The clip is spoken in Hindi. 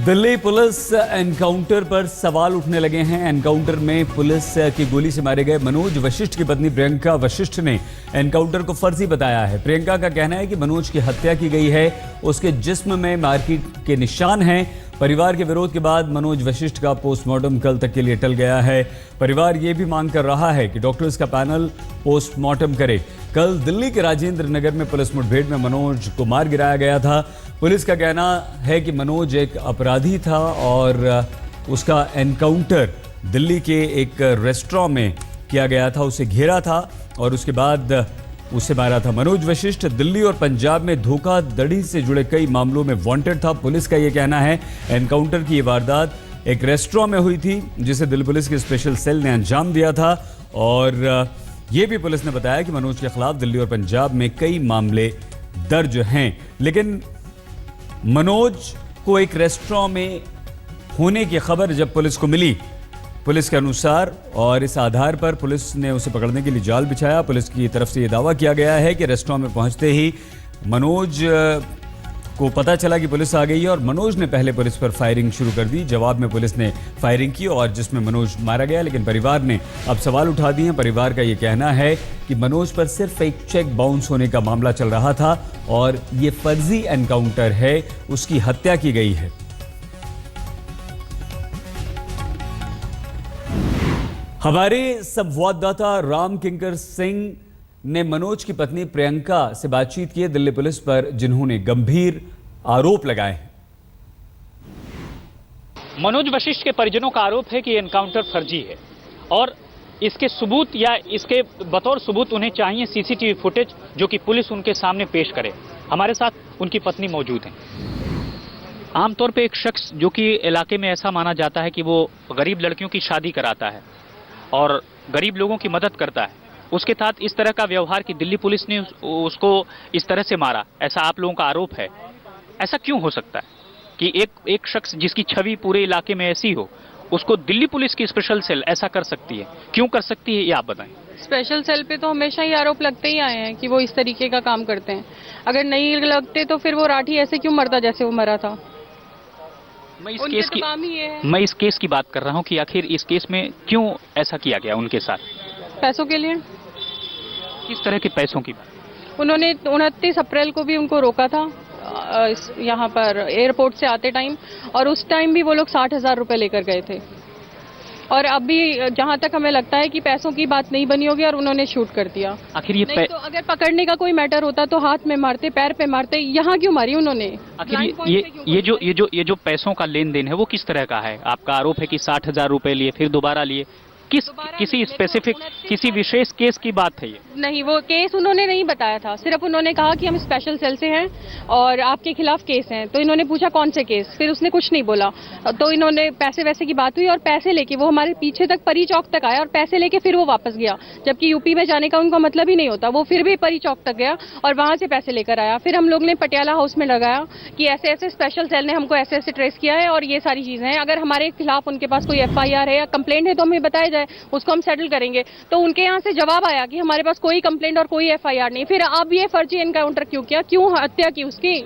दिल्ली पुलिस एनकाउंटर पर सवाल उठने लगे हैं। एनकाउंटर में पुलिस की गोली से मारे गए मनोज वशिष्ठ की पत्नी प्रियंका वशिष्ठ ने एनकाउंटर को फर्जी बताया है। प्रियंका का कहना है कि मनोज की हत्या की गई है, उसके जिस्म में मारपीट के निशान हैं। परिवार के विरोध के बाद मनोज वशिष्ठ का पोस्टमार्टम कल तक के लिए टल गया है। परिवार ये भी मांग कर रहा है कि डॉक्टर्स का पैनल पोस्टमार्टम करे। कल दिल्ली के राजेंद्र नगर में पुलिस मुठभेड़ में मनोज को मार गिराया गया था। पुलिस का कहना है कि मनोज एक अपराधी था और उसका एनकाउंटर दिल्ली के एक रेस्टोरेंट में किया गया था। उसे घेरा था और उसके बाद उसे मारा था। मनोज वशिष्ठ दिल्ली और पंजाब में धोखाधड़ी से जुड़े कई मामलों में वांटेड था। पुलिस का यह कहना है एनकाउंटर की ये वारदात एक रेस्टोरेंट में हुई थी, जिसे दिल्ली पुलिस के स्पेशल सेल ने अंजाम दिया था। और ये भी पुलिस ने बताया कि मनोज के खिलाफ दिल्ली और पंजाब में कई मामले दर्ज हैं। लेकिन मनोज को एक रेस्टोरेंट में होने की खबर जब पुलिस को मिली, पुलिस के अनुसार, और इस आधार पर पुलिस ने उसे पकड़ने के लिए जाल बिछाया। पुलिस की तरफ से यह दावा किया गया है कि रेस्टोरेंट में पहुंचते ही मनोज को पता चला कि पुलिस आ गई है और मनोज ने पहले पुलिस पर फायरिंग शुरू कर दी। जवाब में पुलिस ने फायरिंग की और जिसमें मनोज मारा गया। लेकिन परिवार ने अब सवाल उठा दिए हैं। परिवार का यह कहना है कि मनोज पर सिर्फ एक चेक बाउंस होने का मामला चल रहा था और ये फर्जी एनकाउंटर है, उसकी हत्या की गई है। हमारे संवाददाता राम किंकर सिंह ने मनोज की पत्नी प्रियंका से बातचीत की है दिल्ली पुलिस पर, जिन्होंने गंभीर आरोप लगाए हैं। मनोज वशिष्ठ के परिजनों का आरोप है कि एनकाउंटर फर्जी है और इसके सबूत या इसके बतौर सबूत उन्हें चाहिए सीसीटीवी फुटेज, जो कि पुलिस उनके सामने पेश करे। हमारे साथ उनकी पत्नी मौजूद हैं। आमतौर पे एक शख्स जो कि इलाके में ऐसा माना जाता है कि वो गरीब लड़कियों की शादी कराता है और गरीब लोगों की मदद करता है, उसके साथ इस तरह का व्यवहार कि दिल्ली पुलिस ने उसको इस तरह से मारा, ऐसा आप लोगों का आरोप है। ऐसा क्यों हो सकता है कि एक शख्स जिसकी छवि पूरे इलाके में ऐसी हो, उसको दिल्ली पुलिस की स्पेशल सेल ऐसा कर सकती है? क्यों कर सकती है, ये आप बताएं। स्पेशल सेल पे तो हमेशा ही आरोप लगते ही आए हैं कि वो इस तरीके का काम करते हैं। अगर नहीं लगते तो फिर वो राठी ऐसे क्यों मरता जैसे वो मरा था? मैं इस केस की बात कर रहा हूं कि आखिर इस केस में क्यों ऐसा किया गया उनके साथ? पैसों के लिए। किस तरह के पैसों की? उन्होंने 29 अप्रैल को भी उनको रोका था यहाँ पर एयरपोर्ट से आते टाइम, और उस टाइम भी वो लोग 60,000 रुपए लेकर गए थे। और अब भी जहाँ तक हमें लगता है कि पैसों की बात नहीं बनी होगी और उन्होंने शूट कर दिया। आखिर ये तो अगर पकड़ने का कोई मैटर होता तो हाथ में मारते, पैर पे मारते, यहाँ क्यों मारी उन्होंने? आखिर ये जो पैसों का लेन देन है वो किस तरह का है? आपका आरोप है कि 60,000 रुपए लिए, फिर दोबारा लिए। किसी स्पेसिफिक, किसी विशेष केस की बात है ये? नहीं, वो केस उन्होंने नहीं बताया था। सिर्फ उन्होंने कहा कि हम स्पेशल सेल से हैं और आपके खिलाफ केस हैं। तो इन्होंने पूछा कौन से केस, फिर उसने कुछ नहीं बोला। तो इन्होंने पैसे वैसे की बात हुई और पैसे लेके वो हमारे पीछे तक परी चौक तक आया और पैसे लेके फिर वो वापस गया, जबकि यूपी में जाने का उनका मतलब ही नहीं होता। वो फिर भी परी चौक तक गया और वहां से पैसे लेकर आया। फिर हम लोग ने पटियाला हाउस में लगाया कि ऐसे ऐसे स्पेशल सेल ने हमको ऐसे ऐसे ट्रेस किया है और ये सारी चीजें हैं। अगर हमारे खिलाफ उनके पास कोई FIR है या कंप्लेंट है तो हमें बताया जाए, उसको हम सेटल करेंगे। तो उनके यहाँ से जवाब आया कि हमारे पास कोई कंप्लेंट और कोई FIR नहीं। फिर अब ये फर्जी एनकाउंटर क्यों किया, क्यों हत्या की उसकी?